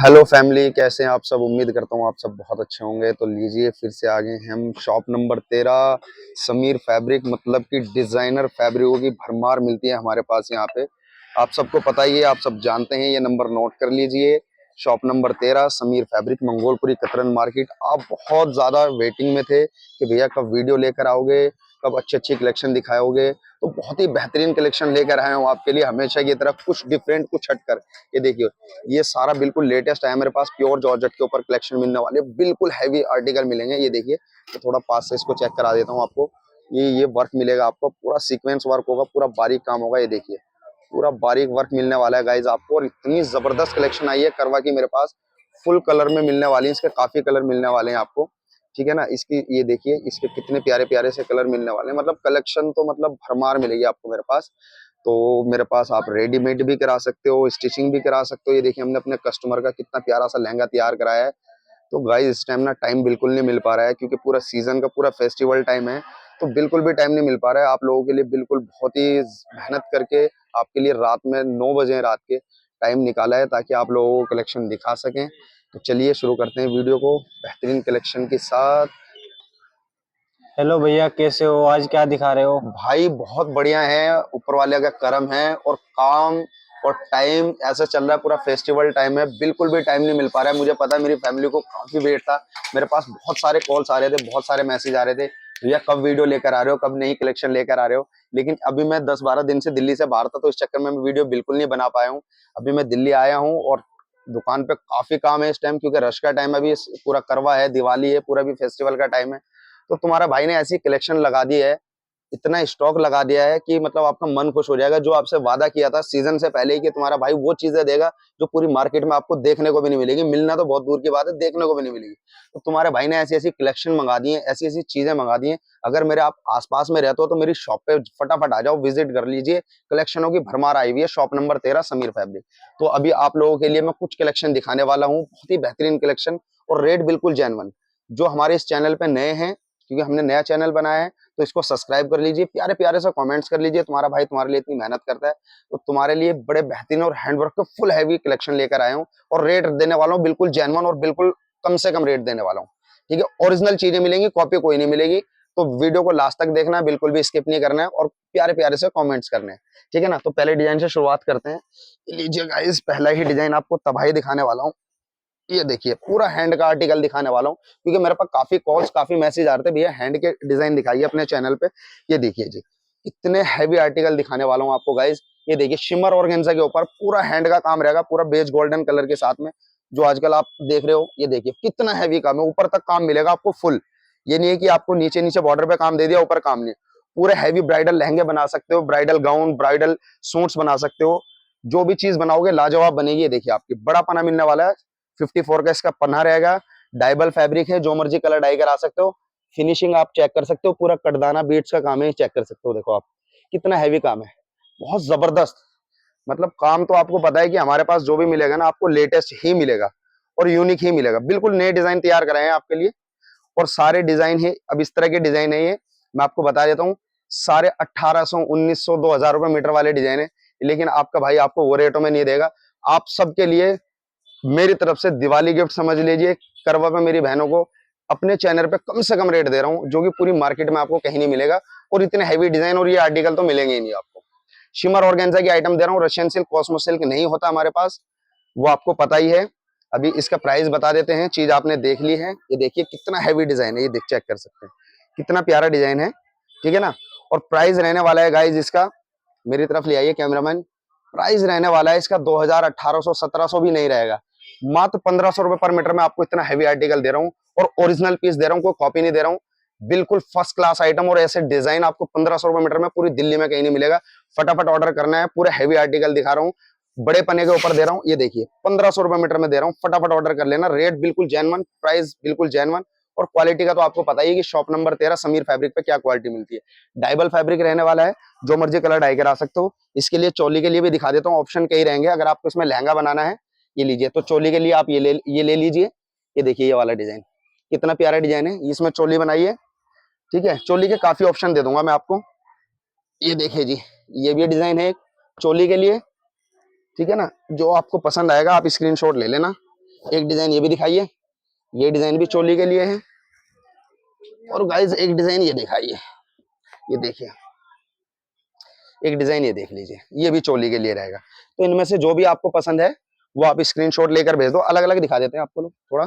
Hello family, कैसे हैं आप सब। उम्मीद करता हूँ आप सब बहुत अच्छे होंगे। तो लीजिए, फिर से आ गए हैं हम शॉप नंबर 13 समीर फैब्रिक। मतलब कि डिजाइनर फैब्रिकों की भरमार मिलती है हमारे पास यहाँ पे। आप सबको पता ही है, आप सब जानते हैं। ये नंबर नोट कर लीजिए। Shop number 13 Sameer fabric, Mangolpuri कतरन मार्केट। आप बहुत ज्यादा वेटिंग में थे कि भैया कब वीडियो लेकर आओगे, कब अच्छी अच्छी कलेक्शन दिखाओगे। तो बहुत ही बेहतरीन कलेक्शन लेकर आए हूँ आपके लिए, हमेशा की तरह कुछ डिफरेंट, कुछ हटकर। ये देखिए, ये सारा बिल्कुल लेटेस्ट है मेरे पास। प्योर जॉर्जेट के ऊपर कलेक्शन मिलने वाले, बिल्कुल हैवी आर्टिकल मिलेंगे। ये देखिए, तो थोड़ा पास से इसको चेक करा देता हूँ आपको। ये वर्क मिलेगा आपको, पूरा सीक्वेंस वर्क होगा, पूरा बारीक काम होगा। ये देखिए, पूरा बारीक वर्क मिलने वाला है गाइज आपको। और इतनी जबरदस्त कलेक्शन आई है करवा की मेरे पास। फुल कलर में मिलने वाली है, इसके काफी कलर मिलने वाले हैं आपको। ठीक है ना। इसकी ये देखिए, इसके कितने प्यारे प्यारे से कलर मिलने वाले हैं। मतलब कलेक्शन तो मतलब भरमार मिलेगी आपको मेरे पास। तो मेरे पास आप रेडीमेड भी करा सकते हो, स्टिचिंग भी करा सकते हो। ये देखिए, हमने अपने कस्टमर का कितना प्यारा सा लहंगा तैयार कराया है। तो गाइस, इस टाइम ना टाइम बिल्कुल नहीं मिल पा रहा है, क्योंकि पूरा सीजन का पूरा फेस्टिवल टाइम है। तो बिल्कुल भी टाइम नहीं मिल पा रहा है आप लोगों के लिए। बिल्कुल बहुत ही मेहनत करके आपके लिए रात में 9 बजे रात के टाइम निकाला है, ताकि आप लोगों को कलेक्शन दिखा सकें। तो चलिए शुरू करते हैं वीडियो को बेहतरीन कलेक्शन के साथ। हेलो भैया, कैसे हो? आज क्या दिखा रहे हो? भाई बहुत बढ़िया है, ऊपर वाले का करम है और काम। और टाइम ऐसा चल रहा है, पूरा फेस्टिवल टाइम है, बिल्कुल भी टाइम नहीं मिल पा रहा है। मुझे पता है मेरी फैमिली को काफी वेट था। मेरे पास बहुत सारे कॉल्स आ रहे थे, बहुत सारे मैसेज आ रहे थे, भैया कब वीडियो लेकर आ रहे हो, कब नई कलेक्शन लेकर आ रहे हो। लेकिन अभी मैं 10-12 दिन से दिल्ली से बाहर था, तो इस चक्कर में मैं वीडियो बिल्कुल नहीं बना पाया हूँ। अभी मैं दिल्ली आया हूँ और दुकान पे काफी काम है इस टाइम, क्योंकि रश का टाइम अभी पूरा करवा है, दिवाली है, पूरा भी फेस्टिवल का टाइम है। तो तुम्हारा भाई ने ऐसी कलेक्शन लगा दी है, इतना स्टॉक लगा दिया है कि मतलब आपका मन खुश हो जाएगा। जो आपसे वादा किया था सीजन से पहले ही कि तुम्हारा भाई वो चीजें देगा जो पूरी मार्केट में आपको देखने को भी नहीं मिलेगी। मिलना तो बहुत दूर की बात है, देखने को भी नहीं मिलेगी। तो तुम्हारे भाई ने ऐसी ऐसी कलेक्शन मंगा दी है, ऐसी ऐसी चीजें मंगा दी हैं। अगर मेरे आप आसपास में रहते हो तो मेरी शॉप पे फटाफट आ जाओ, विजिट कर लीजिए। कलेक्शनों की भरमार आई हुई है। Shop number 13 Sameer fabric. तो अभी आप लोगों के लिए मैं कुछ कलेक्शन दिखाने वाला हूँ, बहुत ही बेहतरीन कलेक्शन, और रेट बिल्कुल जेन्युइन। जो हमारे इस चैनल पे नए हैं, क्योंकि हमने नया चैनल बनाया है, तो इसको सब्सक्राइब कर लीजिए, प्यारे प्यारे से कमेंट्स कर लीजिए। तुम्हारा भाई तुम्हारे लिए इतनी मेहनत करता है, तो तुम्हारे लिए बड़े बेहतरीन और हैंडवर्क के फुल हैवी कलेक्शन लेकर आया हूँ। और रेट देने वाला हूँ बिल्कुल जेन्युइन, और बिल्कुल कम से कम रेट देने वाला हूँ। ठीक है, ओरिजिनल चीजें मिलेंगी, कॉपी कोई नहीं मिलेगी। तो वीडियो को लास्ट तक देखना है, बिल्कुल भी स्किप नहीं करना है, और प्यारे प्यारे से कमेंट्स करने हैं। ठीक है ना। तो पहले डिजाइन से शुरुआत करते हैं। लीजिए गाइस, पहला ही डिजाइन आपको तबाही दिखाने वाला हूँ। ये देखिए, पूरा हैंड का आर्टिकल दिखाने वाला हूँ, क्योंकि मेरे पास काफी कॉल्स, काफी मैसेज आ रहे थे, भैया हैंड के डिजाइन दिखाइए अपने चैनल पे। ये देखिए जी, इतने हैवी आर्टिकल दिखाने वाला हूँ आपको गाइज। ये देखिए, शिमर ऑर्गेन्जा के ऊपर पूरा हैंड का काम रहेगा, पूरा बेज गोल्डन कलर के साथ में, जो आजकल आप देख रहे हो। ये देखिए कितना हैवी काम है, ऊपर तक काम मिलेगा आपको फुल। ये नहीं है कि आपको नीचे नीचे बॉर्डर पे काम दे दिया, ऊपर काम नहीं। पूरे हैवी ब्राइडल लहंगे बना सकते हो, ब्राइडल गाउन, ब्राइडल सूट्स बना सकते हो। जो भी चीज बनाओगे लाजवाब बनेगी। ये देखिए, आपकी बड़ा पना मिलने वाला है। 54 का इसका पन्ना रहेगा। डाइबल फैब्रिक है, जो मर्जी कलर डाई करा सकते हो। फिनिशिंग आप चेक कर सकते हो, पूरा कटदाना बीट्स का काम है, चेक कर सकते हो। देखो आप, कितना हैवी काम है, बहुत जबरदस्त। मतलब काम तो आपको पता है कि हमारे पास जो भी मिलेगा ना, आपको लेटेस्ट ही मिलेगा और यूनिक ही मिलेगा। बिल्कुल नए डिजाइन तैयार कराए हैं आपके लिए, और सारे डिजाइन है, अब इस तरह के डिजाइन है ये, मैं आपको बता देता हूँ। सारे 1800, 1900, 2000 रुपए मीटर वाले डिजाइन है। लेकिन आपका भाई आपको वो रेटों में नहीं देगा। आप सबके लिए मेरी तरफ से दिवाली गिफ्ट समझ लीजिए। करवा पे मेरी बहनों को अपने चैनल पे कम से कम रेट दे रहा हूँ, जो कि पूरी मार्केट में आपको कहीं नहीं मिलेगा। और इतने हैवी डिजाइन और ये आर्टिकल तो मिलेंगे ही नहीं आपको। शिमर ऑर्गेन्जा की आइटम दे रहा हूँ। रशियन सिल्क, कॉस्मो सिल्क नहीं होता हमारे पास, वो आपको पता ही है। अभी इसका प्राइस बता देते हैं, चीज आपने देख ली है। ये देखिए कितना हैवी डिजाइन है, ये देख चेक कर सकते हैं, कितना प्यारा डिजाइन है। ठीक है ना। और प्राइस रहने वाला है गाइज इसका, मेरी तरफ ले आइए कैमरामैन। प्राइस रहने वाला है इसका 2000, 1800, 1700 भी नहीं रहेगा। मात्र 1500 रुपए पर मीटर में आपको इतना हैवी आर्टिकल दे रहा हूँ, और ओरिजिनल पीस दे रहा हूँ, कोई कॉपी नहीं दे रहा हूँ। बिल्कुल फर्स्ट क्लास आइटम, और ऐसे डिजाइन आपको 1500 रुपए मीटर में पूरी दिल्ली में कहीं नहीं मिलेगा। फटाफट ऑर्डर करना है, पूरे हैवी आर्टिकल दिखा रहा हूँ, बड़े पने के ऊपर दे रहा हूँ। ये देखिए 1500 रुपए मीटर में दे रहा हूँ, फटाफट ऑर्डर कर लेना। रेट बिल्कुल जेन्युइन, प्राइस बिल्कुल जेन्युइन, और क्वालिटी का तो आपको पता ही है कि शॉप नंबर 13 समीर फैब्रिक पे क्या क्वालिटी मिलती है। डाइबल फैब्रिक रहने वाला है, जो मर्जी कलर डाई करा सकते हो। इसके लिए चोली के लिए भी दिखा देता हूँ, ऑप्शन कई रहेंगे। अगर आपको इसमें लहंगा बनाना है, ये लीजिए, तो चोली के लिए आप ये ले लीजिए। ये देखिए, ये वाला डिजाइन कितना प्यारा डिजाइन है, इसमें चोली बनाइए। ठीक है, चोली के काफी ऑप्शन दे दूंगा मैं आपको। ये देखिए जी, ये भी डिजाइन है चोली के लिए। ठीक है ना, जो आपको पसंद आएगा आप स्क्रीनशॉट ले लेना। एक डिजाइन ये भी दिखाइए, ये डिजाइन भी चोली के लिए है। और गाइस एक डिजाइन ये दिखाइए, ये देखिए, एक डिजाइन ये देख लीजिए, ये भी चोली के लिए रहेगा। तो इनमें से जो भी आपको पसंद है वो आप स्क्रीनशॉट लेकर भेज दो। अलग अलग दिखा देते हैं आपको लोग थोड़ा,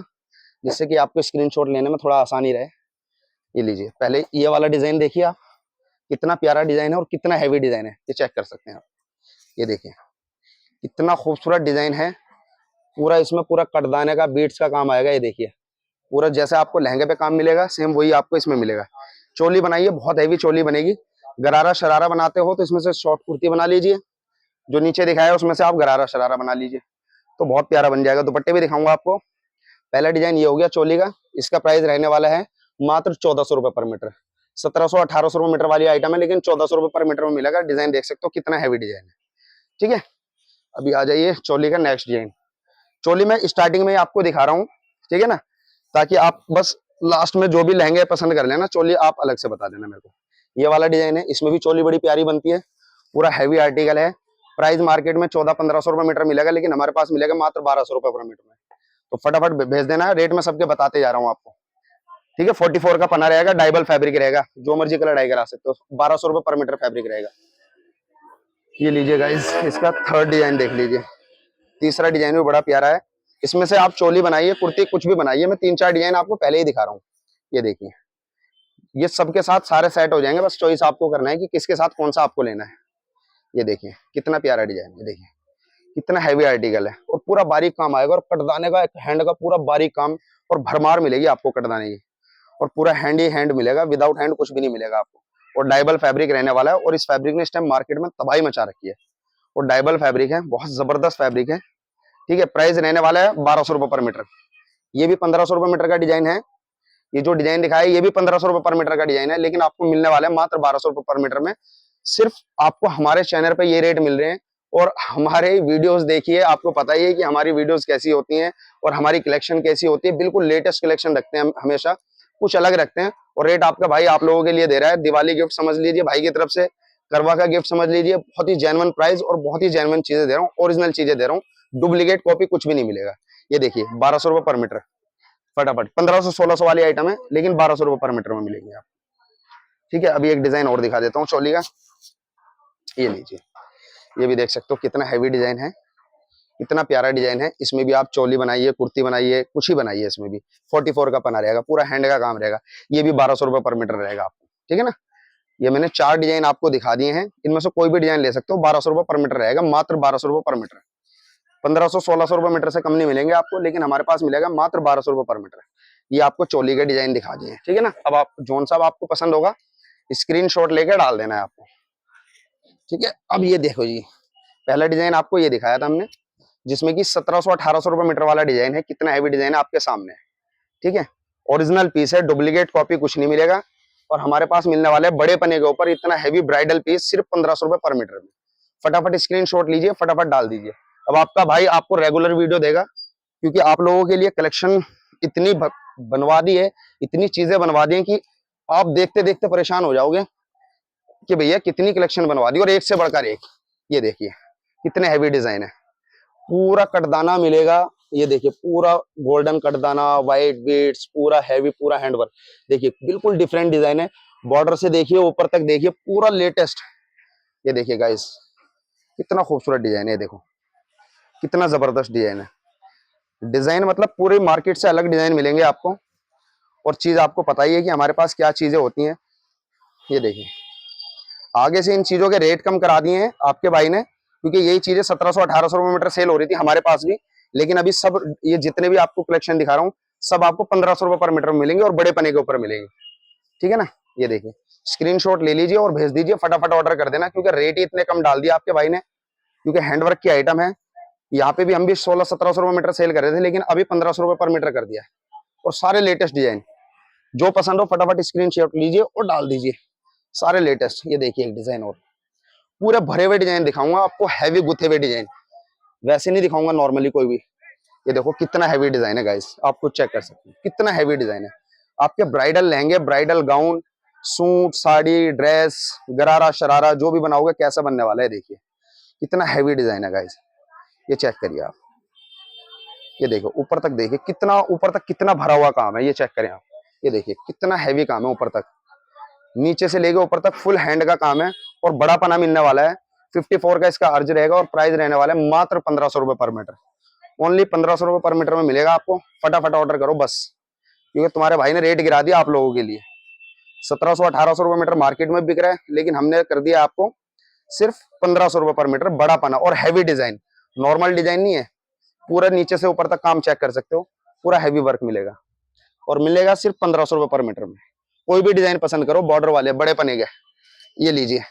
जिससे कि आपको स्क्रीनशॉट लेने में थोड़ा आसानी रहे। ये लीजिए, पहले ये वाला डिजाइन देखिए आप, कितना प्यारा डिजाइन है और कितना हैवी डिजाइन है, ये चेक कर सकते हैं आप। ये देखिए कितना खूबसूरत डिजाइन है। पूरा इसमें पूरा कटदाने का बीट्स का काम आएगा। ये देखिए पूरा जैसे आपको लहंगे पे काम मिलेगा सेम वही आपको इसमें मिलेगा। चोली बनाइए, बहुत हैवी चोली बनेगी। गरारा शरारा बनाते हो तो इसमें से शॉर्ट कुर्ती बना लीजिए, जो नीचे दिखाया है उसमें से आप गरारा शरारा बना लीजिए, तो बहुत प्यारा बन जाएगा। दुपट्टे भी दिखाऊंगा आपको। पहला डिजाइन ये हो गया चोली का, इसका प्राइस रहने वाला है मात्र 1400 रुपए पर मीटर। 1700-1800 रुपए मीटर वाली आइटम है, लेकिन 1400 रुपए पर मीटर में मिलेगा। डिजाइन देख सकते हो कितना हैवी डिजाइन है, ठीक है। अभी आ जाइए चोली का नेक्स्ट डिजाइन। चोली में स्टार्टिंग में आपको दिखा रहा हूँ, ठीक है ना, ताकि आप बस लास्ट में जो भी लहंगे पसंद कर लेना, चोली आप अलग से बता देना मेरे को। ये वाला डिजाइन है, इसमें भी चोली बड़ी प्यारी बनती है, पूरा हैवी आर्टिकल है। प्राइस मार्केट में 1400-1500 रुपए मीटर मिलेगा, लेकिन हमारे पास मिलेगा मात्र 1200 रुपए पर मीटर में। तो फटाफट भेज देना है, रेट में सबके बताते जा रहा हूँ आपको, ठीक है। 44 का पना रहेगा, डाइबल फैब्रिक रहेगा, जो मर्जी कलर डाई करा सकते हो। 1200 रुपए पर मीटर फैब्रिक रहेगा। ये लीजिए गाइस, इसका थर्ड डिजाइन देख लीजिए। तीसरा डिजाइन भी बड़ा प्यारा है। इसमें से आप चोली बनाइए, कुर्ती, कुछ भी बनाइए। मैं 3-4 डिजाइन आपको पहले ही दिखा रहा हूँ। ये देखिए, ये सबके साथ सारे सेट हो जाएंगे, बस चॉइस आपको करना है कि किसके साथ कौन सा आपको लेना है। ये देखिए कितना प्यारा डिजाइन, ये देखिए कितना हैवी आर्टिकल है और पूरा बारीक काम आएगा। और कटदाने का, हैंड का पूरा बारीक काम और भरमार मिलेगी आपको कटदाने की। और पूरा हैंड ही हैंड मिलेगा, विदाउट हैंड कुछ भी नहीं मिलेगा आपको। और डाइबल फैब्रिक रहने वाला है, और इस फैब्रिक ने इस टाइम मार्केट में तबाही मचा रखी है। और डाइबल फैब्रिक है, बहुत जबरदस्त फैब्रिक है, ठीक है। प्राइस रहने वाला है 1200 रुपए पर मीटर। ये भी 1500 रुपए मीटर का डिजाइन है। ये जो डिजाइन दिखाया है ये भी 1500 रुपए पर मीटर का डिजाइन है, लेकिन आपको मिलने वाला है मात्र 1200 रुपए पर मीटर में। सिर्फ आपको हमारे चैनल पे ये रेट मिल रहे हैं। और हमारे वीडियोस देखिए, आपको पता ही है कि हमारी वीडियोस कैसी होती हैं और हमारी कलेक्शन कैसी होती है। बिल्कुल लेटेस्ट कलेक्शन रखते हैं हम, हमेशा कुछ अलग रखते हैं। और रेट आपका भाई आप लोगों के लिए दे रहा है, दिवाली गिफ्ट समझ लीजिए भाई की तरफ से, करवा का गिफ्ट समझ लीजिए। बहुत ही जेन्युइन प्राइस और बहुत ही जेन्युइन चीजें दे रहा हूँ, ओरिजिनल चीजें दे रहा हूँ। डुप्लीकेट कॉपी कुछ भी नहीं मिलेगा। ये देखिए 1200 रुपए पर मीटर, फटाफट 1500-1600 वाली आइटम है, लेकिन 1200 रुपए पर मीटर में मिलेंगे आप, ठीक है। अभी एक डिजाइन और दिखा देता हूँ चोली का। ये लीजिए, ये भी देख सकते हो कितना हैवी डिजाइन है, इतना प्यारा डिजाइन है। इसमें भी आप चोली बनाइए, कुर्ती बनाइए, कुछ ही बनाइए। इसमें भी 44 का पना रहेगा, पूरा हैंड का काम रहेगा। ये भी 1200 रुपए पर मीटर रहेगा आपको, ठीक है ना। ये मैंने 4 डिजाइन आपको दिखा दिए हैं, इनमें से कोई भी डिजाइन ले सकते हो। 1200 रुपए पर मीटर रहेगा, मात्र 1200 रुपए पर मीटर। 1500-1600 रुपए मीटर से कम नहीं मिलेंगे आपको, लेकिन हमारे पास मिलेगा मात्र 1200 रुपए पर मीटर। ये आपको चोली के डिजाइन दिखा दिए, ठीक है ना। अब आप जोन साहब आपको पसंद होगा स्क्रीनशॉट लेकर डाल देना है आपको, ठीक है। अब ये देखो जी, पहला डिजाइन आपको ये दिखाया था हमने, जिसमें कि 1700-1800 रुपए मीटर वाला डिजाइन है। कितना हैवी डिजाइन है आपके सामने है, ठीक है। ओरिजिनल पीस है, डुप्लीकेट कॉपी कुछ नहीं मिलेगा। और हमारे पास मिलने वाले बड़े पने के ऊपर इतना हैवी ब्राइडल पीस सिर्फ 1500 रुपए पर मीटर में। फटाफट स्क्रीनशॉट लीजिए, फटाफट डाल दीजिए। अब आपका भाई आपको रेगुलर वीडियो देगा, क्योंकि आप लोगों के लिए कलेक्शन इतनी बनवा दी है, इतनी चीजें बनवा दी है कि आप देखते देखते परेशान हो जाओगे कि भैया कितनी कलेक्शन बनवा दी, और एक से बढ़कर एक। ये देखिए कितने हैवी डिजाइन है, पूरा कटदाना मिलेगा। ये देखिए पूरा गोल्डन कटदाना, व्हाइट बीट्स, पूरा हैवी, पूरा हैंडवर्क। देखिए बिल्कुल डिफरेंट डिजाइन है। बॉर्डर से देखिए ऊपर तक देखिए, पूरा लेटेस्ट। ये देखिए गाइस कितना खूबसूरत डिजाइन है, देखो कितना जबरदस्त डिजाइन है। डिजाइन मतलब पूरे मार्केट से अलग डिजाइन मिलेंगे आपको। और चीज आपको पता ही है कि हमारे पास क्या चीजें होती हैं। ये देखिए आगे से इन चीजों के रेट कम करा दिए हैं आपके भाई ने, क्योंकि यही चीजें 1700-1800 रुपए मीटर सेल हो रही थी हमारे पास भी। लेकिन अभी सब ये जितने भी आपको कलेक्शन दिखा रहा हूँ, सब आपको 1500 रुपए पर मीटर मिलेंगे, और बड़े पने के ऊपर मिलेंगे, ठीक है ना। ये देखिए स्क्रीनशॉट ले लीजिए और भेज दीजिए, फटाफट ऑर्डर कर देना, क्योंकि रेट ही इतने कम डाल दिए आपके भाई ने, क्योंकि हैंडवर्क की आइटम है। यहाँ पे भी हम भी 1600-1700 रुपए मीटर सेल कर रहे थे, लेकिन अभी 1500 रुपए पर मीटर कर दिया है। और सारे लेटेस्ट डिजाइन, जो पसंद हो फटाफट स्क्रीनशॉट लीजिए और डाल दीजिए, सारे लेटेस्ट। ये देखिए एक डिजाइन और, पूरे भरे हुए डिजाइन दिखाऊंगा आपको, हैवी गुथे हुए डिजाइन, वैसे नहीं दिखाऊंगा नॉर्मली कोई भी। ये देखो कितना हैवी डिजाइन है गाइस, आप खुद चेक कर सकते हैं कितना हैवी डिजाइन है। आपके ब्राइडल लहंगे, bridal gown, suit, sari, dress, गरारा शरारा जो भी बनाओगे कैसा बनने वाला है। देखिए कितना हैवी डिजाइन है गाइस, ये चेक करिए आप। ये देखो ऊपर तक, देखिए कितना ऊपर तक कितना भरा हुआ काम है, ये चेक करें आप। ये देखिए कितना हैवी काम है ऊपर तक, नीचे से लेके ऊपर तक फुल हैंड का काम है। और बड़ा पना मिलने वाला है। 54 का इसका अर्ज रहेगा और प्राइस रहने वाला है मात्र 1500 रुपए पर मीटर। ओनली 1500 रुपए पर मीटर में मिलेगा आपको। फटाफट ऑर्डर करो बस, क्योंकि तुम्हारे भाई ने रेट गिरा दिया आप लोगों के लिए। 1700-1800 रुपए मीटर मार्केट में बिक रहा है, लेकिन हमने कर दिया आपको सिर्फ 1500 रुपए पर मीटर। बड़ा पना और हैवी डिजाइन, नॉर्मल डिजाइन नहीं है, पूरा नीचे से ऊपर तक काम चेक कर सकते हो, पूरा हैवी वर्क मिलेगा। और मिलेगा सिर्फ 1500 रुपए पर मीटर में। कोई भी डिजाइन पसंद करो, बॉर्डर वाले बड़े पने के, ये लीजिए,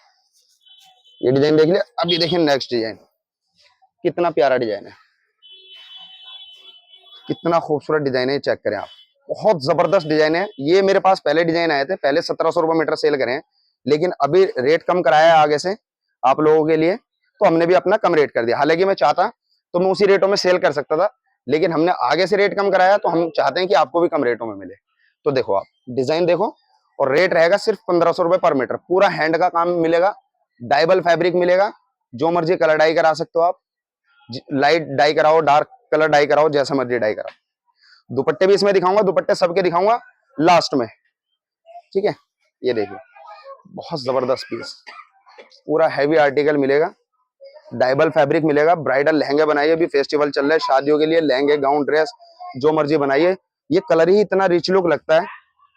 ये डिजाइन देख लिया। अब ये देखिए नेक्स्ट डिजाइन, कितना प्यारा डिजाइन है, कितना खूबसूरत डिजाइन है, चेक करें आप। बहुत जबरदस्त डिजाइन है। ये मेरे पास पहले डिजाइन आए थे, पहले 1700 रुपए मीटर सेल करें, लेकिन अभी रेट कम कराया है आगे से आप लोगों के लिए, तो हमने भी अपना कम रेट कर दिया। हालांकि मैं चाहता तो मैं उसी रेटों में सेल कर सकता था, लेकिन हमने आगे से रेट कम कराया, तो हम चाहते हैं कि आपको भी कम रेटों में मिले। तो देखो आप डिजाइन देखो, और रेट रहेगा सिर्फ 1500 रुपए पर मीटर। पूरा हैंड का काम मिलेगा, डाइबल फैब्रिक मिलेगा, जो मर्जी कलर डाई करा सकते हो आप, लाइट डाई कराओ, डार्क कलर डाई कराओ, जैसा मर्जी डाई कराओ। दुपट्टे भी इसमें दिखाऊंगा, दुपट्टे सबके दिखाऊंगा लास्ट में, ठीक है। ये देखिए बहुत जबरदस्त पीस, पूरा हैवी आर्टिकल मिलेगा, डाइबल फैब्रिक मिलेगा। ब्राइडल लहंगे बनाइए, अभी फेस्टिवल चल रहा है, शादियों के लिए लहंगे गाउन ड्रेस जो मर्जी बनाइए। ये कलर ही इतना रिच लुक लगता है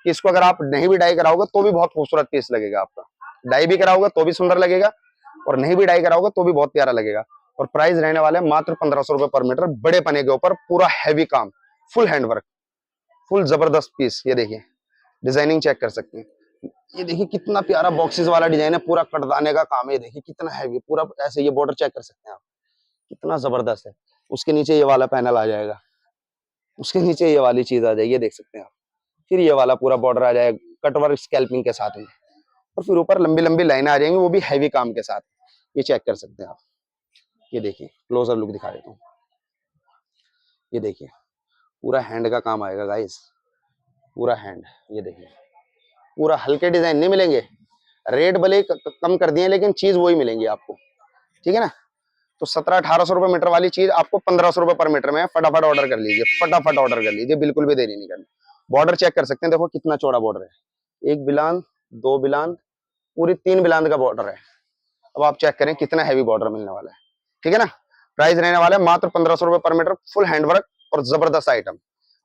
कि इसको अगर आप नहीं भी डाई कराओगे तो भी बहुत खूबसूरत पीस लगेगा आपका। डाई भी कराओगे तो भी सुंदर लगेगा, और नहीं भी डाई कराओगे तो भी बहुत प्यारा लगेगा। और प्राइस रहने वाला है मात्र 1500 रुपए पर मीटर, बड़े पने के ऊपर, पूरा हैवी काम, फुल हैंडवर्क, फुल जबरदस्त पीस। ये देखिए डिजाइनिंग चेक कर सकते हैं। ये देखिए कितना प्यारा बॉक्सेस वाला डिजाइन है, पूरा कटदाने का काम है। ये देखिए कितना हैवी, पूरा ऐसे, ये बॉर्डर चेक कर सकते हैं आप, कितना जबरदस्त है। उसके नीचे ये वाला पैनल आ जाएगा, उसके नीचे ये वाली चीज आ जाएगी, ये देख सकते हैं आप। फिर ये वाला पूरा बॉर्डर आ जाएगा कटवर्क स्कैल्पिंग के साथ में, और फिर ऊपर लंबी लंबी लाइनें आ जाएंगी, वो भी हैवी काम के साथ। ये चेक कर सकते हैं आप। ये देखिए क्लोजर लुक दिखा देता हूँ। ये देखिए पूरा हैंड का काम आएगा गाइस, पूरा हैंड। ये देखिए पूरा, हल्के डिजाइन नहीं मिलेंगे। रेट भले कम कर दिए, लेकिन चीज वही मिलेंगी आपको, ठीक है ना। तो 1700-1800 रुपए मीटर वाली चीज आपको 1500 रुपए पर मीटर में है। फटाफट ऑर्डर कर लीजिए, फटाफट ऑर्डर कर लीजिए, बिल्कुल भी देरी नहीं करनी। बॉर्डर चेक कर सकते हैं, देखो कितना चौड़ा बॉर्डर है, एक बिलान, दो बिलान, पूरी 3 बिलान का बॉर्डर है। अब आप चेक करें कितना हैवी बॉर्डर मिलने वाला है, ठीक है ना। प्राइस रहने वाला है मात्र 1500 रुपए पर मीटर, फुल हैंडवर्क और जबरदस्त आइटम।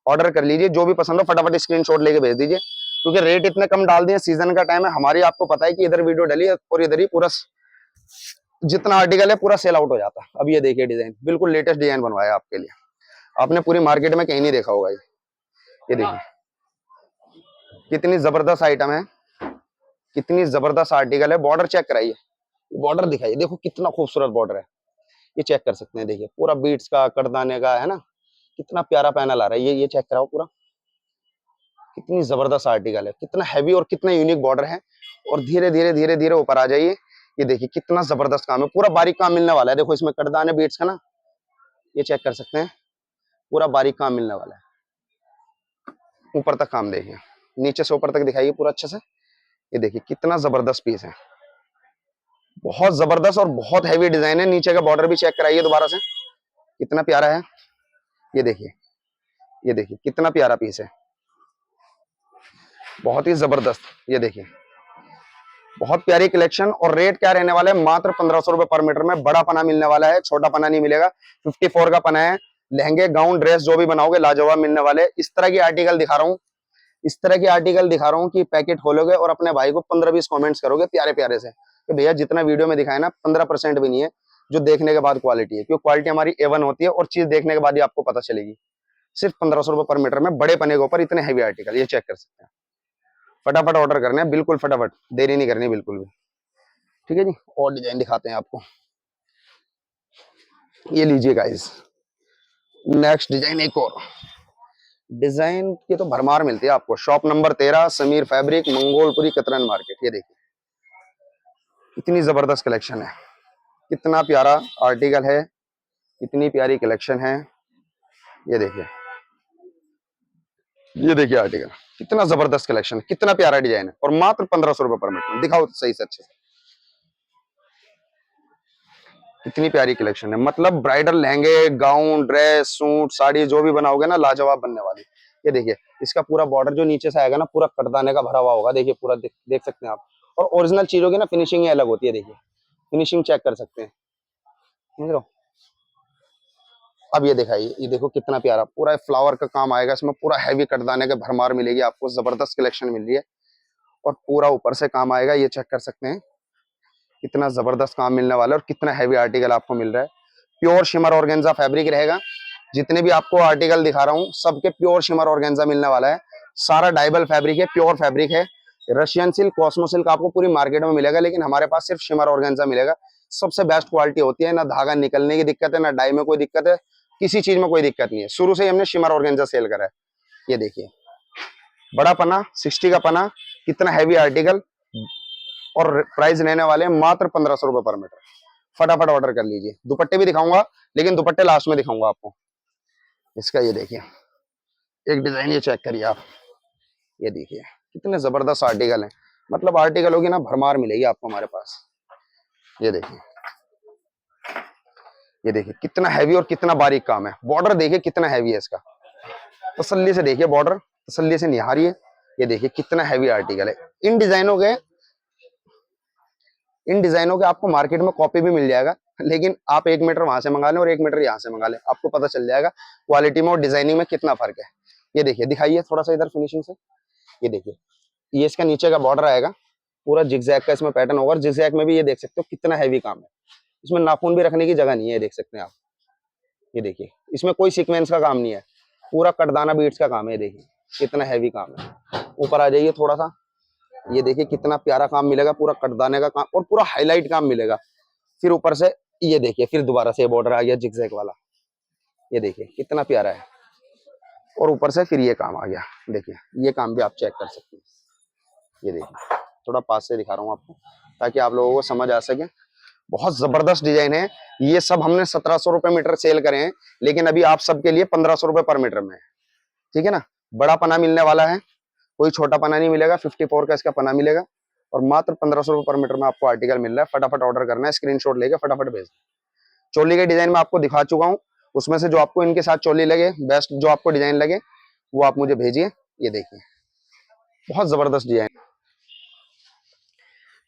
ऑर्डर कर लीजिए, जो भी पसंद हो फटाफट स्क्रीनशॉट लेके भेज दीजिए, क्योंकि रेट इतने कम डाल दिए, सीजन का टाइम है हमारी, आपको पता है कि इधर वीडियो डली है और इधर ही पूरा जितना आर्टिकल है पूरा सेल आउट हो जाता है। अब ये देखिए डिजाइन, बिल्कुल लेटेस्ट डिजाइन बनवाया आपके लिए, आपने पूरी मार्केट में कहीं नहीं देखा होगा। ये देखिए कितनी जबरदस्त आइटम है, कितनी जबरदस्त आर्टिकल है। बॉर्डर चेक कराइए, बॉर्डर दिखाइए, देखो कितना खूबसूरत बॉर्डर है, ये चेक कर सकते हैं। देखिए पूरा बीट्स का, करदाने का है ना, कितना प्यारा पैनल आ रहा है। ये चेक कराओ, पूरा कितनी जबरदस्त आर्टिकल है, कितना हैवी और कितना यूनिक बॉर्डर है। और धीरे धीरे धीरे धीरे ऊपर आ जाइए, ये देखिए कितना जबरदस्त काम है, पूरा बारीक काम मिलने वाला है। देखो इसमें करदाने बीट्स का ना, ये चेक कर सकते हैं, पूरा बारीक काम मिलने वाला है। ऊपर तक काम देखिए, नीचे से ऊपर तक दिखाइए पूरा अच्छे से। ये देखिए कितना जबरदस्त पीस है, बहुत जबरदस्त और बहुत हैवी डिजाइन है। नीचे का बॉर्डर भी चेक कराइए दोबारा से, कितना प्यारा है। ये देखिए, ये देखिए कितना प्यारा पीस है, बहुत ही जबरदस्त। ये देखिए बहुत प्यारी कलेक्शन। और रेट क्या रहने वाला है, मात्र 1500 रुपए पर मीटर में बड़ा पना मिलने वाला है, छोटा पना नहीं मिलेगा। 54 का पना है, लहंगे गाउन ड्रेस जो भी बनाओगे लाजवाब मिलने वाले। इस तरह की आर्टिकल दिखा रहा हूँ, इस तरह की आर्टिकल दिखा रहा हूँ कि पैकेट खोलोगे और अपने भाई को 15-20 कमेंट्स करोगे प्यारे प्यारे से कि भैया जितना वीडियो में दिखाया ना 15% भी नहीं है जो देखने के बाद क्वालिटी है, क्योंकि क्वालिटी हमारी A1 होती है और चीज देखने के बाद ही आपको पता चलेगी। सिर्फ 1500 रुपए पर मीटर में बड़े पने के ऊपर इतने हैवी आर्टिकल, ये चेक कर सकते हैं। फटाफट ऑर्डर करना है, बिल्कुल फटाफट, देरी नहीं करनी बिल्कुल भी, ठीक है जी। और डिजाइन दिखाते हैं आपको, ये लीजिए गाइस नेक्स्ट डिजाइन। एक और डिजाइन की तो भरमार मिलती है आपको। Shop number 13 Sameer fabric, Mangolpuri कतरन मार्केट। ये देखिए इतनी जबरदस्त कलेक्शन है, कितना प्यारा आर्टिकल है, इतनी प्यारी कलेक्शन है। ये देखिए, ये देखिए आर्टिकल, कितना जबरदस्त कलेक्शन है, कितना प्यारा डिजाइन है, और मात्र 1500 रुपए पर मीटर। दिखाओ तो सही से अच्छे से, कितनी प्यारी कलेक्शन है, मतलब ब्राइडल लहंगे, गाउन, ड्रेस, सूट, साड़ी जो भी बनाओगे ना, लाजवाब बनने वाली। ये देखिए, इसका पूरा बॉर्डर जो नीचे से आएगा ना, पूरा कटदाने का भरा हुआ होगा। देखिए पूरा देख सकते हैं आप। और ओरिजिनल चीजों की ना फिनिशिंग ही अलग होती है। देखिए फिनिशिंग चेक कर सकते हैं, समझ रहे हो। अब ये दिखाइए, ये देखो कितना प्यारा पूरा फ्लावर का काम आएगा इसमें, पूरा हैवी कटदाने का भरमार मिलेगी आपको, जबरदस्त कलेक्शन मिल रही है। और पूरा ऊपर से काम आएगा, ये चेक कर सकते हैं कितना जबरदस्त काम मिलने वाला है और कितना हैवी आर्टिकल आपको मिल रहा है। प्योर शिमर ऑर्गेन्जा फैब्रिक रहेगा। जितने भी आपको आर्टिकल दिखा रहा हूँ सबके प्योर शिमर ऑर्गेन्जा मिलने वाला है। सारा डाइबल फैब्रिक है, प्योर फैब्रिक है। रशियन सिल्क, कॉस्मो सिल्क आपको पूरी मार्केट में मिलेगा, लेकिन हमारे पास सिर्फ शिमर ऑर्गेन्जा मिलेगा। सबसे बेस्ट क्वालिटी होती है, ना धागा निकलने की दिक्कत है, ना डाई में कोई दिक्कत है, किसी चीज में कोई दिक्कत नहीं है। शुरू से ही हमने शिमर ऑर्गेन्जा सेल करा है। ये देखिए बड़ा पना, 60 का पना, कितना हैवी आर्टिकल। और प्राइस लेने वाले हैं मात्र 1500 रुपए पर मीटर। फटाफट ऑर्डर कर लीजिए। दुपट्टे भी दिखाऊंगा, लेकिन दुपट्टे लास्ट में दिखाऊंगा आपको। इसका ये देखिए एक डिजाइन, ये चेक करिए आप। ये देखिए कितने जबरदस्त आर्टिकल हैं, मतलब आर्टिकलों की ना भरमार मिलेगी आपको हमारे पास। ये देखिए, ये देखिए कितना हैवी और कितना बारीक काम है। बॉर्डर देखिए कितना हैवी है इसका, तसल्ली से देखिए बॉर्डर, तसल्ली से निहारिए। ये देखिए कितना हैवी आर्टिकल है। इन डिजाइनों के आपको मार्केट में कॉपी भी मिल जाएगा, लेकिन आप 1 मीटर वहां से मंगा लें और 1 मीटर यहाँ से मंगा लें, आपको पता चल जाएगा क्वालिटी में और डिजाइनिंग में कितना फर्क है। ये देखिए, दिखाइए थोड़ा सा इधर फिनिशिंग से। ये देखिए, ये इसका नीचे का बॉर्डर आएगा, पूरा जिगजैग का इसमें पैटर्न होगा। जिगजैग में भी ये देख सकते हो कितना हैवी काम है। इसमें नाखून भी रखने की जगह नहीं है, ये देख सकते हैं आप। ये देखिए, इसमें कोई सीक्वेंस का काम नहीं है, पूरा कटदाना बीट्स का काम है। ये देखिए कितना हैवी काम है। ऊपर आ जाइए थोड़ा सा, ये देखिए कितना प्यारा काम मिलेगा, पूरा कटदाने का काम और पूरा हाईलाइट काम मिलेगा। फिर ऊपर से ये देखिए, फिर दोबारा से बॉर्डर आ गया जिगजैग वाला। ये देखिए कितना प्यारा है। और ऊपर से फिर ये काम आ गया। देखिए ये काम भी आप चेक कर सकते हैं। ये देखिए, थोड़ा पास से दिखा रहा हूँ आपको ताकि आप लोगों को समझ आ सके। बहुत जबरदस्त डिजाइन है। ये सब हमने 1700 रुपए मीटर सेल करे हैं, लेकिन अभी आप सबके लिए 1500 रुपए पर मीटर में है, ठीक है ना। बड़ा पना मिलने वाला है, कोई छोटा पना नहीं मिलेगा। 54 का इसका पना मिलेगा और मात्र 1500 रुपए पर मीटर में आपको आर्टिकल मिल रहा है। फटाफट ऑर्डर करना है, स्क्रीनशॉट लेके फटाफट भेज। चोली के डिजाइन में आपको दिखा चुका हूँ, उसमें से जो आपको इनके साथ चोली लगे, बेस्ट जो आपको डिजाइन लगे वो आप मुझे भेजिए। ये देखिए बहुत जबरदस्त डिजाइन,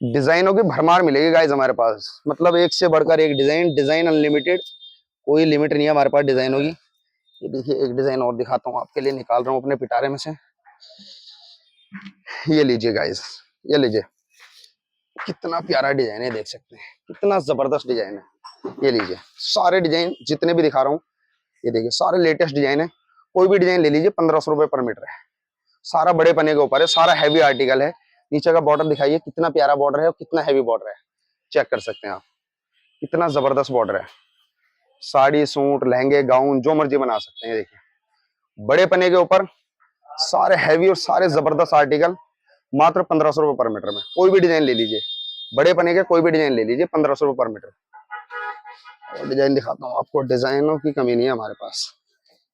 डिजाइनों की भरमार मिलेगी गाइज हमारे पास, मतलब एक से बढ़कर एक डिजाइन, डिजाइन अनलिमिटेड, कोई लिमिट नहीं है हमारे पास डिजाइनों की। ये देखिए एक डिजाइन और दिखाता हूँ आपके लिए, निकाल रहा हूँ अपने पिटारे में से। ये लीजिए गाइज, ये लीजिए कितना प्यारा डिजाइन है, देख सकते हैं कितना जबरदस्त डिजाइन है। ये लीजिए सारे डिजाइन जितने भी दिखा रहा हूँ, ये देखिए सारे लेटेस्ट डिजाइन है। कोई भी डिजाइन ले लीजिए, 1500 रुपए पर मीटर है। सारा बड़े पने के ऊपर है, सारा हैवी आर्टिकल है। नीचे का बॉर्डर दिखाइए कितना प्यारा बॉर्डर है और कितना हैवी बॉर्डर है, चेक कर सकते हैं आप। कितना जबरदस्त बॉर्डर है। साड़ी, सूट, लहंगे, गाउन जो मर्जी बना सकते हैं। देखिए बड़े पने के ऊपर सारे हैवी और सारे जबरदस्त आर्टिकल मात्र 1500 रुपए पर मीटर में। कोई भी डिजाइन ले लीजिए, बड़े पने के कोई भी डिजाइन ले लीजिए, 1500 रुपए पर मीटर। और डिजाइन दिखाता हूँ आपको, डिजाइनों की कमी नहीं है हमारे पास।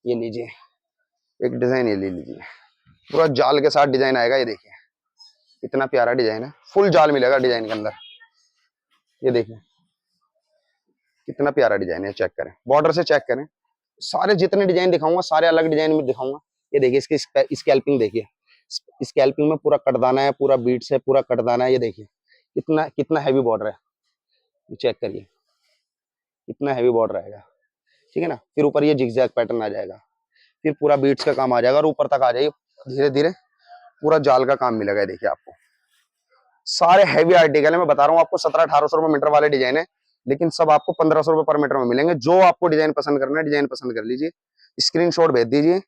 ये लीजिए एक डिजाइन, ये ले लीजिए, पूरा जाल के साथ डिजाइन आएगा। ये देखिए इतना प्यारा डिजाइन है, फुल जाल मिलेगा डिजाइन के अंदर। ये देखिए कितना प्यारा डिजाइन है, चेक करें, बॉर्डर से चेक करें। सारे जितने डिजाइन दिखाऊंगा सारे अलग डिजाइन में दिखाऊंगा। ये देखिए इसकी स्कैल्पिंग देखिए, स्कैल्पिंग में पूरा कटदाना है, पूरा बीट्स है, पूरा कटदाना है। ये देखिए कितना कितना हैवी बॉर्डर है, चेक करिए कितना हैवी बॉर्डर आएगा, ठीक है ना। फिर ऊपर ये जिगजैग पैटर्न आ जाएगा, फिर पूरा बीट्स का काम आ जाएगा और ऊपर तक आ जाइए धीरे धीरे पूरा जाल का काम मिलेगा। देखिए आपको सारे हैवी आर्टिकल है, मैं बता रहा हूँ आपको 1700-1800 रुपए मीटर वाले डिजाइन है, लेकिन सब आपको 1500 रुपए पर मीटर में मिलेंगे। जो आपको डिजाइन पसंद करना है डिजाइन पसंद कर लीजिए, स्क्रीनशॉट भेज दीजिए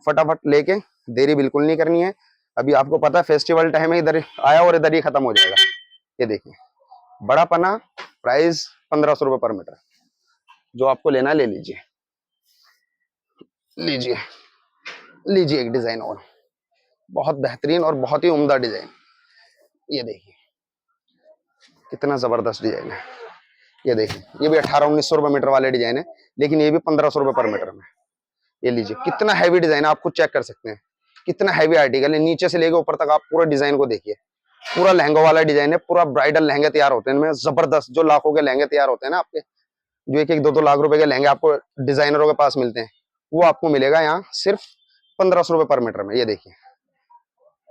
फटाफट लेके, देरी बिल्कुल नहीं करनी है। अभी आपको पता है फेस्टिवल टाइम है, इधर आया और इधर ही खत्म हो जाएगा। ये देखिए बड़ा पना, प्राइस 1500 रुपए पर मीटर, जो आपको लेना है ले लीजिए। लीजिए लीजिए एक डिजाइन और, बहुत बेहतरीन और बहुत ही उम्दा डिजाइन। ये देखिए कितना जबरदस्त डिजाइन है। ये देखिए ये भी 1800-1900 रुपए मीटर वाले डिजाइन है, लेकिन ये भी 1500 रुपए पर मीटर में। ये लीजिए कितना हैवी डिजाइन है, आप खुद चेक कर सकते हैं कितना हैवी आर्टिकल है। नीचे से लेकर ऊपर तक आप पूरा डिजाइन को देखिए, पूरा लहंगा वाला डिजाइन है, पूरा ब्राइडल लहंगे तैयार होते हैं इनमें, जबरदस्त जो लाखों के लहंगे तैयार होते हैं ना आपके, जो एक एक 2-2 लाख रुपए के लहंगे आपको डिजाइनरों के पास मिलते हैं, वो आपको मिलेगा यहाँ सिर्फ 1500 रुपए पर मीटर में। ये देखिए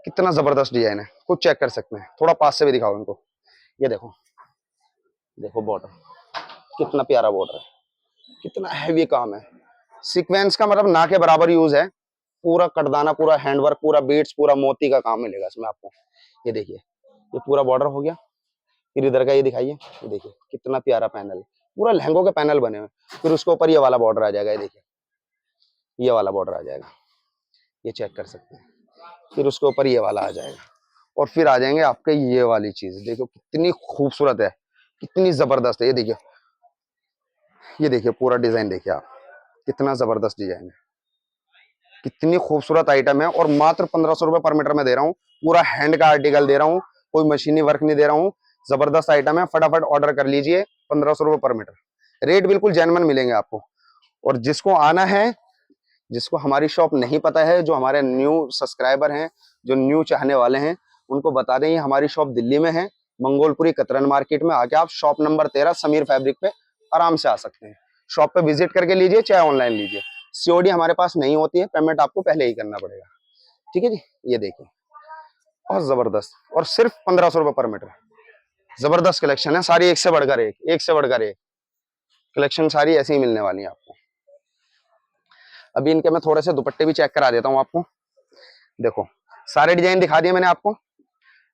कितना जबरदस्त डिजाइन है, खुद चेक कर सकते हैं। थोड़ा पास से भी दिखाओ इनको। ये देखो, देखो बॉर्डर कितना प्यारा बॉर्डर है, कितना हैवी काम है। सीक्वेंस का मतलब ना के बराबर यूज है। पूरा कटदाना, पूरा हैंडवर्क, पूरा बीट्स, पूरा मोती का काम मिलेगा इसमें आपको। ये देखिए, ये पूरा बॉर्डर हो गया। फिर इधर का ये दिखाइए, ये देखिए कितना प्यारा पैनल, पूरा लहंगों के पैनल बने हुए। फिर उसके ऊपर ये वाला बॉर्डर आ जाएगा, ये देखिए ये वाला बॉर्डर आ जाएगा, ये चेक कर सकते हैं। फिर उसके ऊपर ये वाला आ जाएगा, और फिर आ जाएंगे आपके ये वाली चीज। देखो कितनी खूबसूरत है, कितनी जबरदस्त है। ये देखिए पूरा डिजाइन देखिए आप, कितना जबरदस्त डिजाइन है, कितनी खूबसूरत आइटम है। और मात्र 1500 रुपए पर मीटर में दे रहा हूँ। पूरा हैंड का आर्टिकल दे रहा हूँ, कोई मशीनी वर्क नहीं दे रहा हूँ। जबरदस्त आइटम है, फटाफट ऑर्डर कर लीजिए। 1500 रुपए पर मीटर, रेट बिल्कुल जेन्युइन मिलेंगे आपको। और जिसको आना है, जिसको हमारी शॉप नहीं पता है, जो हमारे न्यू सब्सक्राइबर हैं, जो न्यू चाहने वाले हैं, उनको बता दें हमारी शॉप दिल्ली में है, मंगोलपुरी कतरन मार्केट में आके आप शॉप नंबर 13 समीर फैब्रिक पे आराम से आ सकते हैं। शॉप पे विजिट करके लीजिए, चाहे ऑनलाइन लीजिए। सीओडी हमारे पास नहीं होती है, पेमेंट आपको पहले ही करना पड़ेगा। ठीक है जी। ये देखिए बहुत जबरदस्त, और सिर्फ 1500 रुपए पर मीटर। जबरदस्त कलेक्शन है, सारी एक से बढ़कर एक, एक से बढ़कर एक कलेक्शन, सारी ऐसी ही मिलने वाली है आपको। अभी इनके मैं थोड़े से दुपट्टे भी चेक करा देता हूँ आपको। देखो सारे डिजाइन दिखा दिए मैंने आपको।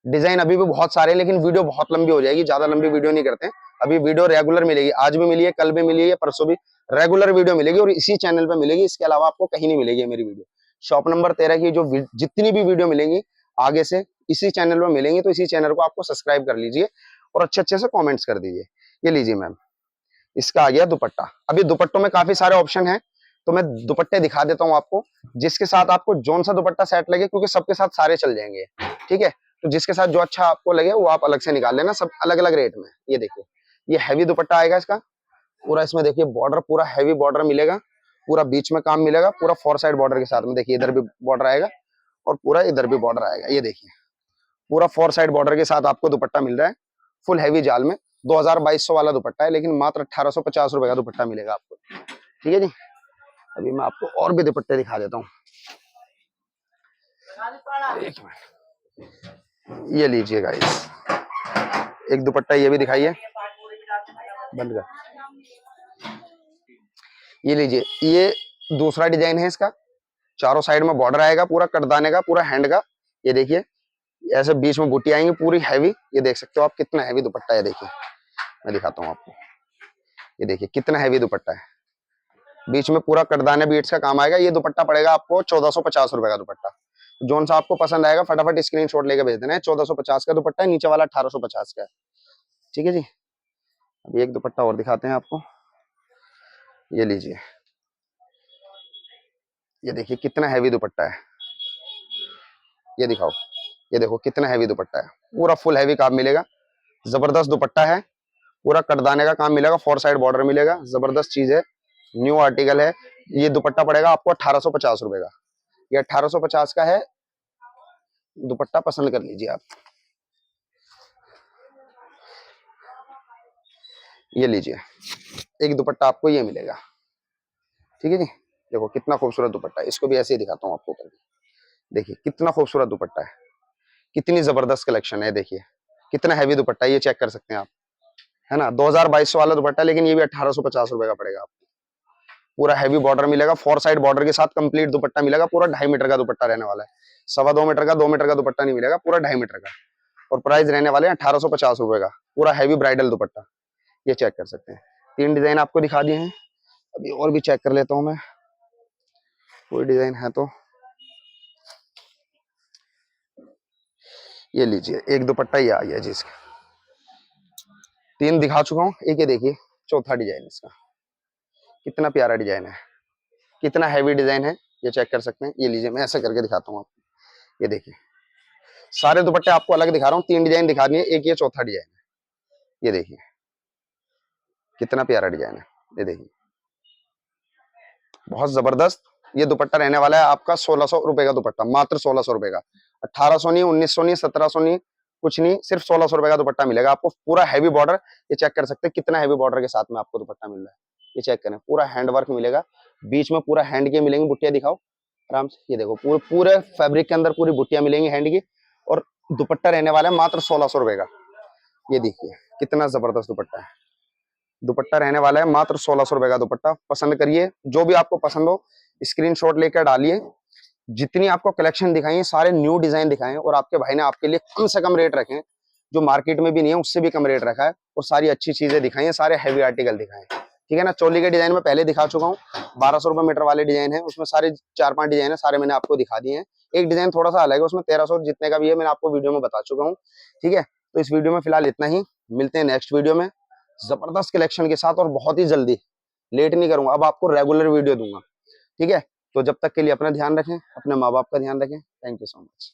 डिजाइन अभी भी बहुत सारे हैं, लेकिन वीडियो बहुत लंबी हो जाएगी, ज्यादा लंबी वीडियो नहीं करते हैं। अभी वीडियो रेगुलर मिलेगी, आज भी मिली है, कल भी मिली है, परसों भी रेगुलर वीडियो मिलेगी, और इसी चैनल पे मिलेगी। इसके अलावा आपको कहीं नहीं मिलेगी मेरी वीडियो। शॉप नंबर 13 की जो जितनी भी वीडियो मिलेंगी आगे से इसी चैनल पर मिलेंगी, तो इसी चैनल को आपको सब्सक्राइब कर लीजिए और अच्छे अच्छे से कॉमेंट्स कर दीजिए। ये लीजिए मैम, इसका आ गया दुपट्टा। अभी दुपट्टों में काफी सारे ऑप्शन है, तो मैं दुपट्टे दिखा देता हूँ आपको, जिसके साथ आपको जोन सा दुपट्टा सेट लगे, क्योंकि सबके साथ सारे चल जाएंगे। ठीक है, तो जिसके साथ जो अच्छा आपको लगे वो आप अलग से निकाल लेना, सब अलग अलग रेट में। ये देखिए, ये हैवी दुपट्टा आएगा इसका पूरा। इसमें देखिए बॉर्डर पूरा हैवी बॉर्डर मिलेगा, पूरा बीच में काम मिलेगा, पूरा 4 साइड बॉर्डर के साथ में। देखिए इधर भी बॉर्डर आएगा और पूरा इधर भी बॉर्डर आएगा। ये देखिए पूरा 4 साइड बॉर्डर के साथ आपको दुपट्टा मिल रहा है, फुल हैवी जाल में। 2200 वाला दुपट्टा है, लेकिन मात्र 1850 रुपए का दुपट्टा मिलेगा आपको। ठीक है जी। अभी मैं आपको और भी दुपट्टे दिखा देता हूँ, एक मिनट। ये लीजिए गाइस, एक दुपट्टा ये भी दिखाइए, बंद कर। ये लीजिए, ये दूसरा डिजाइन है इसका। चारों साइड में बॉर्डर आएगा, पूरा कटदाने का, पूरा हैंड का। ये देखिए ऐसे बीच में बूटी आएंगी पूरी हैवी। ये देख सकते हो आप कितना हैवी दुपट्टा है। देखिए मैं दिखाता हूँ आपको, ये देखिए कितना हैवी दुपट्टा है। बीच में पूरा कटदाने बीट्स का काम आएगा। ये दुपट्टा पड़ेगा आपको 1450 रुपए का दुपट्टा। जोन सा आपको पसंद आएगा फटाफट स्क्रीनशॉट लेके भेज देना है। 1450 का दुपट्टा है, नीचे वाला 1850 का है। ठीक है जी। अभी एक दुपट्टा और दिखाते हैं आपको, ये लीजिए। ये देखिए कितना हैवी दुपट्टा है, ये दिखाओ। ये देखो कितना हैवी दुपट्टा है, पूरा फुल हैवी काम मिलेगा। जबरदस्त दुपट्टा है, पूरा कटदाने का काम मिलेगा, 4 साइड बॉर्डर मिलेगा। जबरदस्त चीज है, न्यू आर्टिकल है। ये दुपट्टा पड़ेगा आपको 1850 रुपए का। ये 1850 का है दुपट्टा, पसंद कर लीजिए आप। ये लीजिए, एक दुपट्टा आपको ये मिलेगा। ठीक है जी। देखो कितना खूबसूरत दुपट्टा है, इसको भी ऐसे ही दिखाता हूँ आपको करके। देखिए कितना खूबसूरत दुपट्टा है, कितनी जबरदस्त कलेक्शन है। देखिए कितना हैवी दुपट्टा है, ये चेक कर सकते हैं आप, है ना। 2200 वाला दुपट्टा, लेकिन ये भी 1850 रुपए का पड़ेगा आपको। पूरा हैवी बॉर्डर मिलेगा, 4 साइड बॉर्डर के साथ कंप्लीट दुपट्टा मिलेगा। पूरा 2.5 मीटर का दुपट्टा रहने वाला है, 2.25 मीटर का, 2 मीटर का दुपट्टा नहीं मिलेगा, पूरा 2.5 मीटर का। और प्राइस रहने वाले हैं 1850 रुपए का, पूरा हैवी ब्राइडल दुपट्टा। ये चेक कर सकते हैं। 3 डिजाइन आपको दिखा दिए हैं, अभी और भी चेक कर लेता हूँ मैं, कोई डिजाइन है तो। ये लीजिए, एक दुपट्टा ये आ गया जी इसका। 3 दिखा चुका हूँ, एक ये देखिए चौथा डिजाइन इसका। कितना प्यारा डिजाइन है, कितना हैवी डिजाइन है, ये चेक कर सकते हैं। ये लीजिए, मैं ऐसा करके दिखाता हूँ आपको। ये देखिए सारे दुपट्टे आपको अलग दिखा रहा हूँ, 3 डिजाइन दिखा दिए, एक ये चौथा डिजाइन है। ये देखिए कितना प्यारा डिजाइन है, ये देखिए बहुत जबरदस्त। ये दुपट्टा रहने वाला है आपका 1600 रुपए का दुपट्टा, मात्र 1600 रुपए का। 1800 नहीं, 1900 नहीं, 1700 नहीं, कुछ नहीं, सिर्फ 1600 रुपए का दुपट्टा मिलेगा आपको, पूरा हैवी बॉर्डर। ये चेक कर सकते हैं कितना हैवी बॉर्डर के साथ में आपको दुपट्टा मिल रहा है। ये चेक करें, पूरा हैंड वर्क मिलेगा, बीच में पूरा हैंड के मिलेंगे बुट्टियां, दिखाओ आराम से। ये देखो पूरे पूरे फैब्रिक के अंदर पूरी बुट्टियां मिलेंगी हैंड की। और दुपट्टा रहने वाला है मात्र 1600 रुपए का। ये देखिए कितना जबरदस्त दुपट्टा है। दुपट्टा रहने वाला है मात्र 1600 रुपए का दुपट्टा। पसंद करिए, जो भी आपको पसंद हो स्क्रीनशॉट लेकर डालिए। जितनी आपको कलेक्शन दिखाई है सारे न्यू डिजाइन दिखाए हैं, और आपके भाई ने आपके लिए कम से कम रेट रखे हैं, जो मार्केट में भी नहीं है उससे भी कम रेट रखा है। और सारी अच्छी चीजें दिखाई हैं, सारे हैवी आर्टिकल दिखाए हैं, ठीक है ना। चोली के डिजाइन में पहले दिखा चुका हूँ, 1200 रुपए मीटर वाले डिजाइन है, उसमें सारे 4-5 डिजाइन है, सारे मैंने आपको दिखा दिए हैं। एक डिजाइन थोड़ा सा अलग है, उसमें 1300 जितने का भी है मैंने आपको वीडियो में बता चुका हूँ, ठीक है। तो इस वीडियो में फिलहाल इतना ही, मिलते हैं नेक्स्ट वीडियो में जबरदस्त कलेक्शन के साथ, और बहुत ही जल्दी। लेट नहीं करूंगा, अब आपको रेगुलर वीडियो दूंगा, ठीक है। तो जब तक के लिए अपना ध्यान रखें, अपने माँ बाप का ध्यान रखें। Thank you so much.